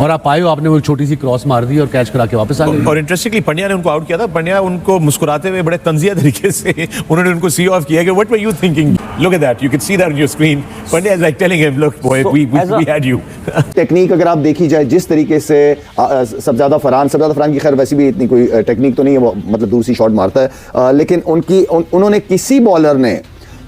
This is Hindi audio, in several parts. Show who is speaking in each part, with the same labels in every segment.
Speaker 1: और आप आए हो, आपने वो छोटी सी क्रॉस मार दी और कैच करा के वापस आ गए।
Speaker 2: और इंटरेस्टिंगली पंड्या ने उनको आउट किया था। पंड्या उनको मुस्कुराते हुए बड़े तंजिया तरीके से उन्होंने उनको सी ऑफ किया कि what were you thinking, look at that, you can see that on your screen. Pandya is like telling him, look boy, we had you.
Speaker 3: Technique अगर आप देखी जाए जिस तरीके से सबजादा फरहान की खैर वैसे भी इतनी कोई टेक्निक तो नहीं है, वो मतलब दूसरी शॉट मारता है, लेकिन उन्होंने किसी बॉलर ने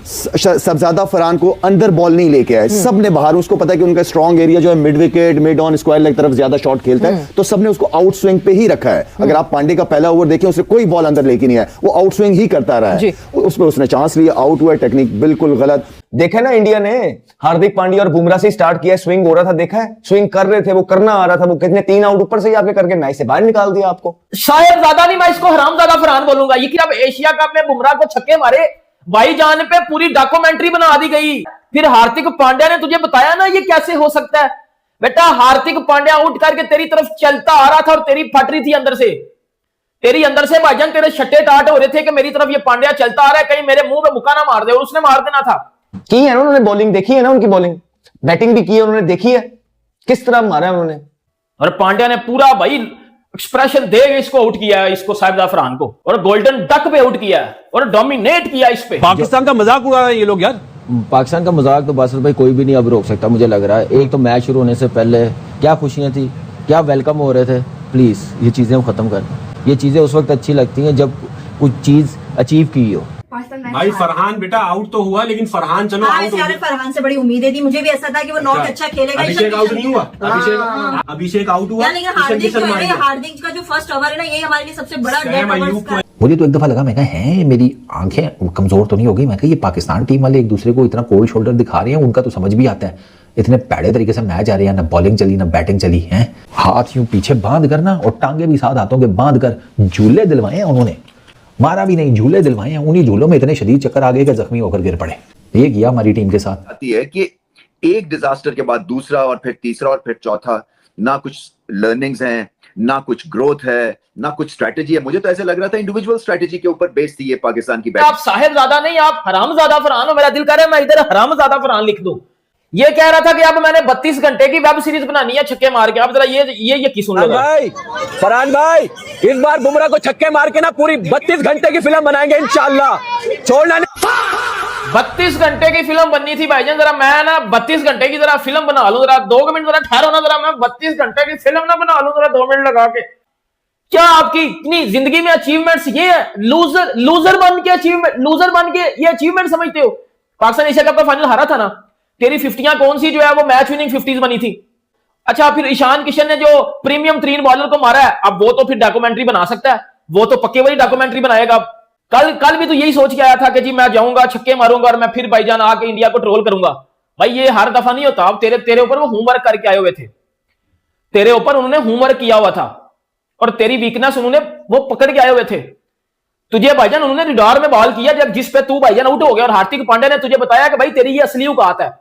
Speaker 3: सबजादा फरहान को अंदर बॉल नहीं लेके आए, सब ने बाहर। उसको पता है कि उनका स्ट्रॉन्ग एरिया जो है mid wicket, mid on square leg तरफ ज्यादा शॉट खेलता है, तो सबने उसको आउट स्विंग पे ही रखा है। अगर आप पांडे का पहला ओवर देखें, उसे कोई बॉल अंदर लेके नहीं आया, वो आउट स्विंग ही करता रहा है। उस पर उसने चांस लिया, आउट हुआ। टेक्निक बिल्कुल गलत।
Speaker 4: देखा ना, इंडिया ने हार्दिक पांड्या और बुमराह से स्टार्ट किया, स्विंग हो रहा था, देखा है, स्विंग कर रहे थे, वो करना आ रहा था, वो कितने 3 आउट ऊपर से ही आपके करके मैच से बाहर निकाल दिया आपको।
Speaker 5: शायद ज्यादा नहीं, मैं इसको हरामजादा फरहान बोलूंगा। ये कि अब एशिया कप में बुमराह को छक्के मारे, भाईजान पे पूरी डॉक्यूमेंट्री बना दी गई। फिर हार्दिक पांड्या ने तुझे बताया ना ये कैसे हो सकता है। बेटा हार्दिक पांड्या आउट करके तेरी तरफ चलता आ रहा था और तेरी फट रही थी अंदर से, तेरी अंदर से भाईजान तेरे छट्टे टाट हो रहे थे कि मेरी तरफ ये पांड्या चलता आ रहा है, कहीं मेरे मुंह पे मुक्का ना मार दे, और उसने मार देना था।
Speaker 4: की है ना उन्होंने, बॉलिंग देखी है ना उनकी, बॉलिंग बैटिंग भी की है उन्होंने, देखी है किस तरह मारा है उन्होंने।
Speaker 5: और पांड्या ने पूरा भाई एक्सप्रेशन दे इसको आउट किया है, इसको साहिबजादा फरहान को, और गोल्डन डक पे आउट किया है और डोमिनेट किया इस पे।
Speaker 6: पाकिस्तान का मजाक उड़ा रहे हैं ये लोग यार।
Speaker 7: पाकिस्तान का मजाक तो बासर भाई कोई भी नहीं अब रोक सकता, मुझे लग रहा है। एक तो मैच शुरू होने से पहले क्या खुशियां थी, क्या वेलकम हो रहे थे। प्लीज ये चीजें हम खत्म कर। ये चीजें उस वक्त अच्छी लगती हैं जब कुछ चीज अचीव की हो।
Speaker 6: भाई फरहान बेटा आउट तो हुआ, लेकिन फरहान चलो आउट हो गया।
Speaker 8: फरहान से बड़ी उम्मीदें थी, मुझे भी ऐसा था कि वो नॉक अच्छा खेलेगा।
Speaker 6: अभिषेक आउट नहीं हुआ, अभिषेक आउट हुआ,
Speaker 8: लेकिन हार्दिक का जो फर्स्ट ओवर है ना, ये हमारे लिए सबसे बड़ा डेड ओवर।
Speaker 7: मुझे तो एक दफा लगा, मैं कहा है मेरी आंखें कमजोर तो नहीं हो गई, मैं कहा ये पाकिस्तान टीम वाले एक दूसरे को इतना कोल्ड शोल्डर दिखा रहे हैं, उनका तो समझ भी आता है। इतने पैड़े तरीके से मैच आ रहे हैं, ना बॉलिंग चली ना बैटिंग चली है। हाथ यूं पीछे बांध करना और टांगे भी साथ हाथों के बांध कर झूले दिलवाए हैं उन्होंने, मारा भी नहीं, झूले दिलवाए हैं। उन्हीं झूलों में इतने शदीद चक्कर आ गए कि जख्मी होकर गिर पड़े। ये किया हमारी टीम के साथ।
Speaker 9: आती है कि एक डिजास्टर के बाद दूसरा और फिर तीसरा और फिर चौथा, ना कुछ लर्निंग्स हैं, ना कुछ ग्रोथ है, ना कुछ स्ट्रेटेजी है। मुझे तो ऐसे लग रहा था इंडिविजुअल स्ट्रेटेजी के ऊपर बेस्ड थी ये पाकिस्तान की बैटिंग।
Speaker 5: आप साहिबजादा नहीं, आप हरामजादा फरहान हो। मेरा दिल कर रहा है मैं इधर हरामजादा फरहान लिख दूं। ये कह रहा था कि अब मैंने 32 घंटे की वेब सीरीज बनानी है छक्के मार के। अब जरा ये की सुन लो
Speaker 6: भाई फरहान भाई, इस बार बुमराह को छक्के मार के ना पूरी 32 घंटे की फिल्म बनाएंगे इंशाल्लाह। छोड़ना नहीं।
Speaker 5: 32 घंटे की फिल्म बननी थी भाईजान, जरा मैं ना 32 घंटे की जरा फिल्म बना लूं। जरा 2 मिनट जरा ठहरो ना, जरा मैं 32 घंटे की फिल्म ना बना लूं जरा 2 मिनट लगा के। क्या आपकी इतनी जिंदगी में अचीवमेंट्स ये है? लूजर बन के ये अचीवमेंट समझते हो? पाकिस्तान एशिया कप का फाइनल हारा था ना, तेरी 50 कौन सी जो है वो मैच विनिंग 50s बनी थी। अच्छा फिर ईशान किशन ने जो प्रीमियम 3 बॉलर को मारा है, अब वो तो फिर डॉक्यूमेंट्री बना सकता है, वो तो पक्के वाली डॉक्यूमेंट्री बनाएगा। कल भी तो यही सोच के आया था कि जी मैं जाऊंगा छक्के मारूंगा और मैं फिर भाईजान आके इंडिया को ट्रोल करूंगा। भाई ये हर दफा नहीं होता। अब तेरे ऊपर वो होमवर्क करके आए हुए थे, तेरे ऊपर उन्होंने होमवर्क किया हुआ था और तेरी वीकनेस उन्होंने वो पकड़ के आए हुए थे। तुझे भाईजान उन्होंने रिडार में बॉल किया जब जिस पे तू भाईजान आउट हो गया, और हार्दिक पांड्या ने तुझे बताया कि भाई तेरी ये असली औकात है।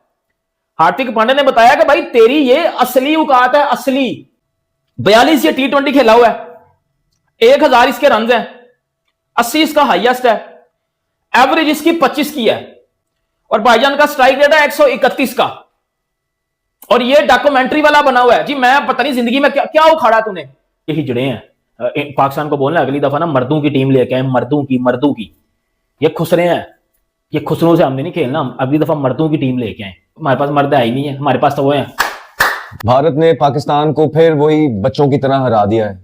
Speaker 5: हार्दिक पांड्या ने बताया कि भाई तेरी ये असली औकात है, असली। 42 ये T20 खेला हुआ है, 1000 इसके रन हैं, 80 इसका हाईएस्ट है, एवरेज इसकी 25 की है, और भाईजान का स्ट्राइक रेट है 131 का, और ये डॉक्यूमेंट्री वाला बना हुआ है। जी मैं पता नहीं जिंदगी में क्या उखाड़ा तूने। यही जुड़े हैं पाकिस्तान को बोलना अगली दफा ना मर्दों की टीम लेके आए, मर्दों की। ये खुसरे हैं, ये खुसरों से हमने नहीं खेलना, अगली दफा मर्दों की टीम लेके आए। हमारे पास मर्द है ही नहीं है, हमारे पास तो वो है।
Speaker 4: भारत ने पाकिस्तान को फिर वही बच्चों की तरह हरा दिया है।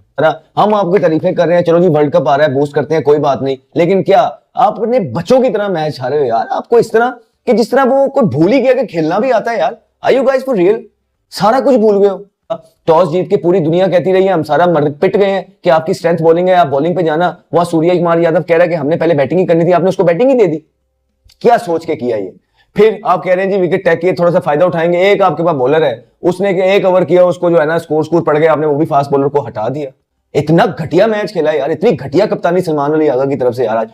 Speaker 4: हम आपकी तारीफें कर रहे हैं, चलो जी वर्ल्ड कप आ रहा है, बूस्ट करते हैं, कोई बात नहीं, लेकिन क्या आपने बच्चों की तरह मैच हारे हो यार? आपको इस तरह कि जिस तरह वो कोई भूल ही गया कि खेलना भी आता है यार। Are you guys for real? सारा कुछ भूल गए हो। टॉस जीत के पूरी दुनिया कहती रही है, हम सारा पिट गए हैं कि आपकी स्ट्रेंथ बॉलिंग है, आप बॉलिंग पे जाना। वहां सूर्य कुमार यादव कह रहा है कि हमने पहले बैटिंग ही करनी थी, आपने उसको बैटिंग ही दे दी। क्या सोच के किया ये? फिर आप कह रहे हैं जी विकेट टेक किए, थोड़ा सा फायदा उठाएंगे। एक आपके पास बॉलर है, उसने 1 ओवर किया, उसको जो है ना स्कोर पड़ गया, आपने वो भी फास्ट बॉलर को हटा दिया। इतना घटिया मैच खेला यार, इतनी घटिया कप्तानी सलमान अली आगा की तरफ से यार। आज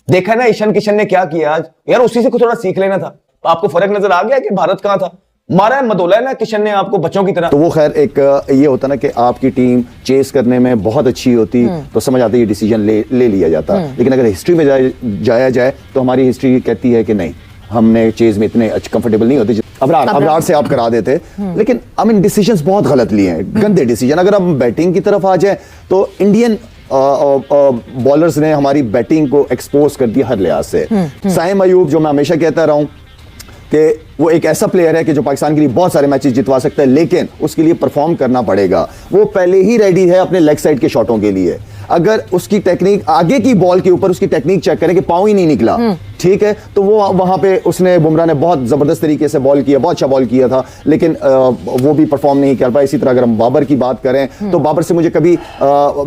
Speaker 4: देखा ना ईशान किशन ने क्या किया आज यार, उसी से थोड़ा सीख लेना था। आपको फर्क नजर आ गया कि भारत कहां था? मारा है मदोला है ना किशन ने आपको बच्चों की तरह।
Speaker 3: तो वो खैर एक ये होता ना कि आपकी टीम चेस करने में बहुत अच्छी होती तो समझ आती है डिसीजन ले लिया जाता, लेकिन अगर हिस्ट्री में जाया जाए तो हमारी हिस्ट्री कहती है कि नहीं, हमने चेस में इतने कंफर्टेबल नहीं होते। अबरार से आप करा देते, लेकिन आई मीन डिसीजंस बहुत गलत लिए हैं, गंदे डिसीजन। अगर हम बैटिंग की तरफ आ जाए तो इंडियन बॉलर्स ने हमारी बैटिंग को एक्सपोज कर दिया हर लिहाज से। साइम अयूब, जो मैं हमेशा कहता रहा हूं कि वो एक ऐसा प्लेयर है कि जो पाकिस्तान के लिए बहुत सारे मैचेस जितवा सकता है, लेकिन उसके लिए परफॉर्म करना पड़ेगा। वो पहले ही रेडी है अपने लेग साइड के शॉटों के लिए। अगर उसकी टेक्निक आगे की बॉल के ऊपर उसकी टेक्निक चेक करें कि पांव ही नहीं निकला, ठीक है, तो वो वहां पे उसने बुमराह ने बहुत जबरदस्त तरीके से बॉल किया, बहुत अच्छा बॉल किया था, लेकिन वो भी परफॉर्म नहीं कर पाया। इसी तरह अगर हम बाबर की बात करें तो बाबर से मुझे कभी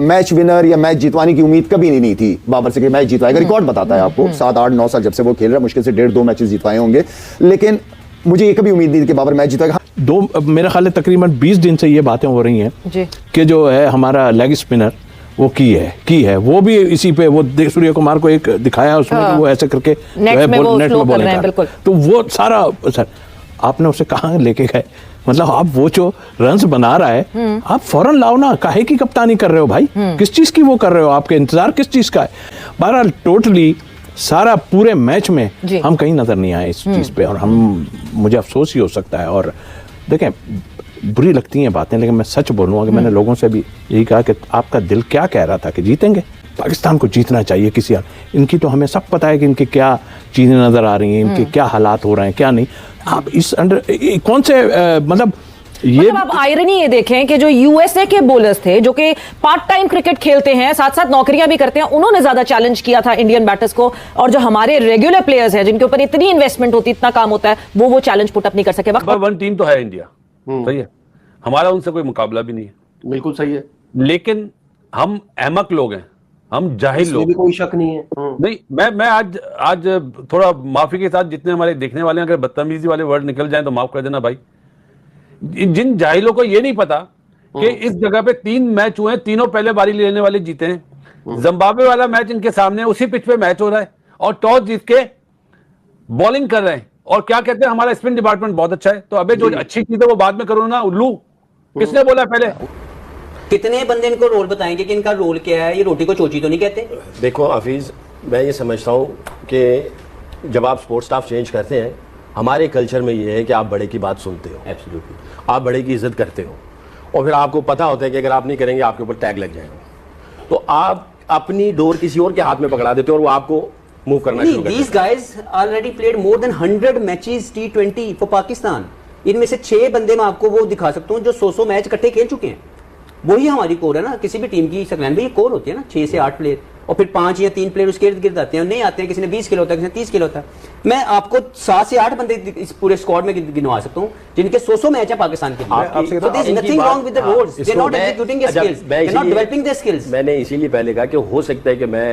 Speaker 3: मैच विनर या मैच जितवाने की उम्मीद कभी नहीं थी बाबर से कि मैच जितवाएगा। रिकॉर्ड बताता है आपको, 7, 8, 9 साल जब से वो खेल रहा है, मुश्किल से 1.5-2 मैचेस जितवाए होंगे, लेकिन मुझे ये कभी उम्मीद नहीं थी कि बाबर मैच जीतेगा।
Speaker 10: मेरा ख्याल है तकरीबन 20 दिन से ये बातें हो रही हैं कि जो है हमारा लेग स्पिनर वो की है वो भी इसी पे वो सूर्य कुमार को एक दिखाया उसमें वो ऐसे करके नेट में बॉलिंग कर, तो वो सारा सर आपने उसे कहाँ लेके गए? मतलब आप वो जो रन्स बना रहा है आप फौरन लाओ ना, काहे की कप्तानी कर रहे हो भाई? किस चीज की वो कर रहे हो? आपके इंतजार किस चीज का है? बहरहाल टोटली सारा पूरे मैच में हम कहीं नजर नहीं आए इस चीज पे, और मुझे अफसोस ही हो सकता है। और देखें, बुरी लगती हैं बातें, लेकिन मैं सच बोलूँगा कि मैंने लोगों से भी यही कहा कि आपका दिल क्या कह रहा था कि जीतेंगे? पाकिस्तान को जीतना चाहिए किसी इनकी तो हमें सब पता है कि इनकी क्या चीज़ें नज़र आ रही हैं, इनके क्या हालात हो रहे हैं, क्या नहीं। आप इस अंडर कौन से मतलब आप
Speaker 11: आयरनी ये देखें कि जो यूएसए के बॉलर्स थे जो कि पार्ट टाइम क्रिकेट खेलते हैं, साथ साथ नौकरियां भी करते हैं, उन्होंने ज्यादा चैलेंज किया था इंडियन बैटर्स को, और जो हमारे रेगुलर प्लेयर्स हैं जिनके ऊपर इतनी इन्वेस्टमेंट होती, इतना काम होता है, वो चैलेंज पुट अप नहीं कर सके।
Speaker 12: नंबर 1 टीम तो है इंडिया, सही है, हमारा उनसे कोई मुकाबला भी नहीं है,
Speaker 6: बिल्कुल सही है,
Speaker 12: लेकिन हम अहमक लोग हैं, हम जाहिल लोग,
Speaker 6: कोई शक नहीं है।
Speaker 12: नहीं, मैं आज थोड़ा माफी के साथ जितने हमारे देखने वाले हैं, अगर बदतमीजी वाले वर्ड निकल जाएं तो माफ कर देना भाई। जिन जाहिलों को ये नहीं पता कि इस जगह पे 3 मैच हुए हैं, तीनों पहले बारी लेने वाले जीते हैं। जिम्बाब्वे वाला मैच इनके सामने उसी पिच पे मैच हो रहा है और टॉस जीत के बॉलिंग कर रहे हैं, और क्या कहते हैं हमारा स्पिन डिपार्टमेंट बहुत अच्छा है। तो अबे जो अच्छी चीज है वो बाद में करो ना उल्लू, किसने बोला पहले?
Speaker 13: कितने बंदे इनको रोल बताएंगे कि इनका रोल क्या है? ये रोटी को चोची तो नहीं कहते?
Speaker 14: देखो हफीज, मैं ये समझता हूँ कि जब आप स्पोर्ट्स स्टाफ चेंज करते हैं, हमारे कल्चर में ये है कि आप बड़े की बात सुनते हो, एब्सोल्युटली, आप बड़े की इज्जत करते हो, और फिर आपको पता होता है कि अगर आप नहीं करेंगे आपके ऊपर टैग लग जाएगा, तो आप अपनी डोर किसी और के हाथ में पकड़ा देते हो और वो आपको मूव करना शुरू करते हैं।
Speaker 13: These guys already played more than 100 matches T20 for Pakistan. इनमें से 6 बंदे मैं आपको वो दिखा सकता हूँ जो 100 मैच इकट्ठे खेल चुके हैं। वही हमारी कोर है ना, किसी भी टीम की सकलैन भी ये कोर होती है ना, 6 से 8 प्लेयर, और फिर 5 या 3 प्लेयर उसके इर्द गिर्द आते हैं, नहीं आते हैं, किसी ने 20 किलो होता है, किसी ने 30 किलो होता है। मैं आपको 7 से 8 बंदे इस पूरे स्क्वाड में गिनवा सकता हूँ जिनके 100 मैच है पाकिस्तान के लिए। So there's nothing wrong with the roles. They're not executing their skills. They're not developing their skills.
Speaker 14: मैंने इसीलिए पहले कहा कि हो सकता है कि मैं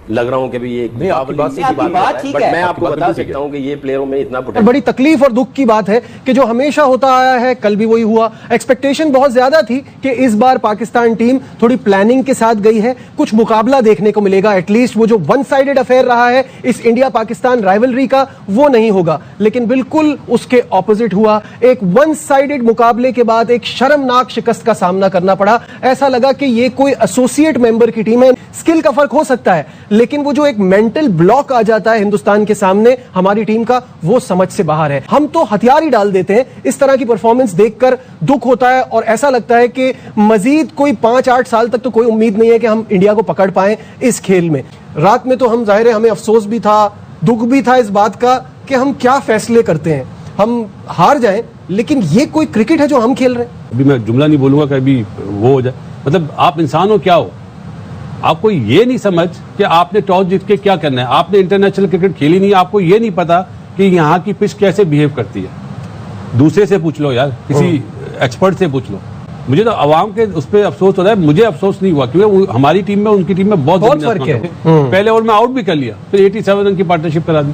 Speaker 14: लग रहा हूं कि भी ये
Speaker 13: बात ठीक है,
Speaker 14: मैं आपको बता सकता हूं कि ये प्लेयरों में इतना पोटेंशियल।
Speaker 15: बड़ी तकलीफ और दुख की बात है कि जो हमेशा होता आया है, कल भी वही हुआ। एक्सपेक्टेशन बहुत ज्यादा थी कि इस बार पाकिस्तान टीम थोड़ी प्लानिंग के साथ गई है, कुछ मुकाबला देखने को मिलेगा, एटलीस्ट वो जो वन साइडेड अफेयर रहा है इस इंडिया पाकिस्तान राइवलरी का, वो नहीं होगा। लेकिन बिल्कुल उसके ऑपोजिट हुआ। एक वन साइडेड मुकाबले के बाद एक शर्मनाक शिकस्त का सामना करना पड़ा। ऐसा लगा कि ये कोई एसोसिएट मेंबर की टीम है। स्किल का फर्क हो सकता है, लेकिन वो जो एक मेंटल ब्लॉक आ जाता है हिंदुस्तान के सामने हमारी टीम का, वो समझ से बाहर है। हम तो हथियार ही डाल देते हैं। इस तरह की परफॉर्मेंस देखकर दुख होता है और ऐसा लगता है कि मजीद कोई 5-8 साल तक तो कोई उम्मीद नहीं है कि हम इंडिया को पकड़ पाएं इस खेल में। रात में तो हम जाहिर है हमें अफसोस भी था, दुख भी था इस बात का कि हम क्या फैसले करते हैं, हम हार जाएं, लेकिन ये कोई क्रिकेट है जो हम खेल रहे हैं।
Speaker 12: अभी मैं जुमला नहीं बोलूंगा कि अभी वो हो जाए, मतलब आप इंसान हो क्या हो, आपको ये नहीं समझ कि आपने टॉस जीत के क्या करना है। आपने इंटरनेशनल क्रिकेट खेली नहीं, आपको ये नहीं पता कि यहाँ की पिच कैसे बिहेव करती है। दूसरे से पूछ लो यार, किसी एक्सपर्ट से पूछ लो। मुझे तो अवाम के उस पर अफसोस हो रहा है, मुझे अफसोस नहीं हुआ क्योंकि हमारी टीम में उनकी टीम में बहुत फर्क है। पहले ओवर में आउट भी कर लिया, फिर 87 रन की पार्टनरशिप करा दी।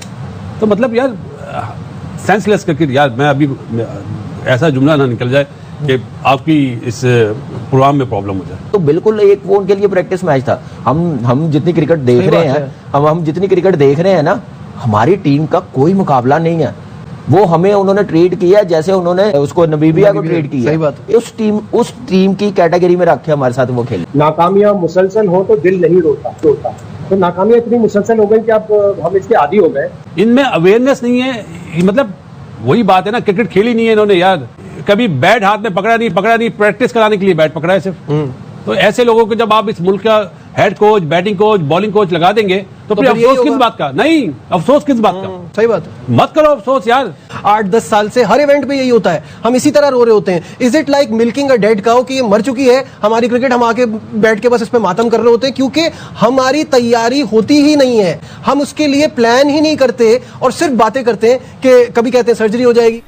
Speaker 12: तो मतलब यार सेंसलेस क्रिकेट यार, मैं अभी ऐसा जुमला ना निकल जाए कि आपकी इस प्रोग्राम में प्रॉब्लम हो जाए।
Speaker 7: तो बिल्कुल एक वो उनके लिए प्रैक्टिस मैच था। हम जितनी क्रिकेट देख रहे हैं, हम जितनी क्रिकेट देख रहे हैं ना, हमारी टीम का कोई मुकाबला नहीं है। वो हमें उन्होंने ट्रीट किया जैसे उन्होंने उसको नमीबिया को ट्रीट किया।
Speaker 15: सही बात।
Speaker 7: उस टीम की कैटेगरी में रखे हमारे साथ वो खेले।
Speaker 6: नाकामियां मुसलसल हो तो दिल नहीं रोता, तो नाकामियां इतनी मुसलसल हो गई कि अब हम इसके आदी हो गए।
Speaker 12: इनमें अवेयरनेस नहीं है, मतलब वही बात है ना, क्रिकेट खेली नहीं है इन्होंने यार, कभी बैट हाथ में पकड़ा नहीं, प्रैक्टिस कराने के लिए बैट पकड़ा है सिर्फ। तो ऐसे लोगों को जब आप इस मुल्क का head coach, batting coach, bowling coach लगा देंगे तो फिर अफसोस किस बात का? नहीं, अफसोस किस बात का?
Speaker 15: सही बात है,
Speaker 12: मत करो अफसोस यार।
Speaker 15: 8-10 साल से हर इवेंट पे यही होता है, हम इसी तरह रो रहे होते हैं। Is it like milking a dead cow कि ये मर चुकी है हमारी क्रिकेट, हम आके बैठ के बस इस पे मातम कर रहे होते हैं क्योंकि हमारी तैयारी होती ही नहीं है, हम उसके लिए प्लान ही नहीं करते और सिर्फ बातें करते हैं कि कभी कहते हैं सर्जरी हो जाएगी।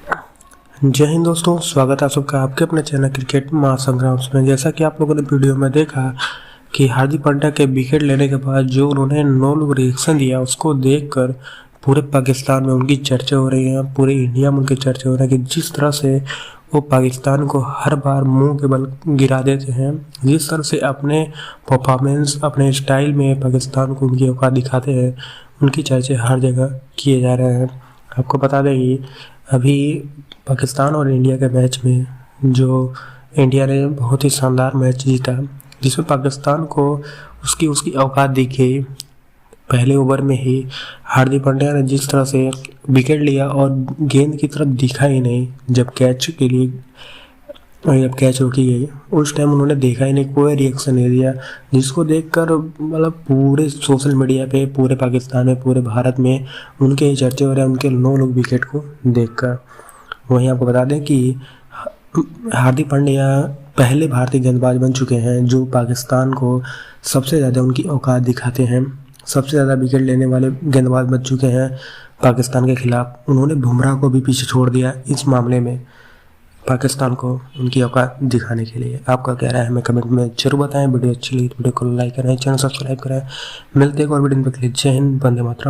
Speaker 16: जय हिंद दोस्तों, स्वागत है आप सबका आपके अपने चैनल क्रिकेट महासंग्राम में। जैसा कि आप लोगों ने वीडियो में देखा कि हार्दिक पांड्या के विकेट लेने के बाद जो उन्होंने नो लुक रिएक्शन दिया, उसको देखकर पूरे पाकिस्तान में उनकी चर्चा हो रही है, पूरे इंडिया में उनकी चर्चा हो रही है कि जिस तरह से वो पाकिस्तान को हर बार मुंह के बल गिरा देते हैं, जिस तरह से अपने परफॉर्मेंस, अपने स्टाइल में पाकिस्तान को उनकी औकात दिखाते हैं, उनकी चर्चे हर जगह किए जा रहे हैं। आपको बता दें कि अभी पाकिस्तान और इंडिया के मैच में जो इंडिया ने बहुत ही शानदार मैच जीता, जिसमें पाकिस्तान को उसकी औकात दिखी। पहले ओवर में ही हार्दिक पांड्या ने जिस तरह से विकेट लिया और गेंद की तरफ दिखा ही नहीं, जब कैच रोकी गई उस टाइम उन्होंने देखा ही नहीं, कोई रिएक्शन नहीं दिया, जिसको देखकर मतलब पूरे सोशल मीडिया पे, पूरे पाकिस्तान में, पूरे भारत में उनके ही चर्चे हो रहे हैं उनके नो लुक विकेट को देखकर। वहीं आपको बता दें कि हार्दिक पांड्या पहले भारतीय गेंदबाज बन चुके हैं जो पाकिस्तान को सबसे ज़्यादा उनकी औकात दिखाते हैं, सबसे ज़्यादा विकेट लेने वाले गेंदबाज बन चुके हैं पाकिस्तान के खिलाफ। उन्होंने बुमराह को भी पीछे छोड़ दिया इस मामले में, पाकिस्तान को उनकी औकात दिखाने के लिए। आपका क्या राय है हमें कमेंट में जरूर बताएं। वीडियो अच्छी लगी तो वीडियो को लाइक करें, चैनल सब्सक्राइब करें। मिलते हैं एक और वीडियो में। जय हिंद, वंदे मातरम।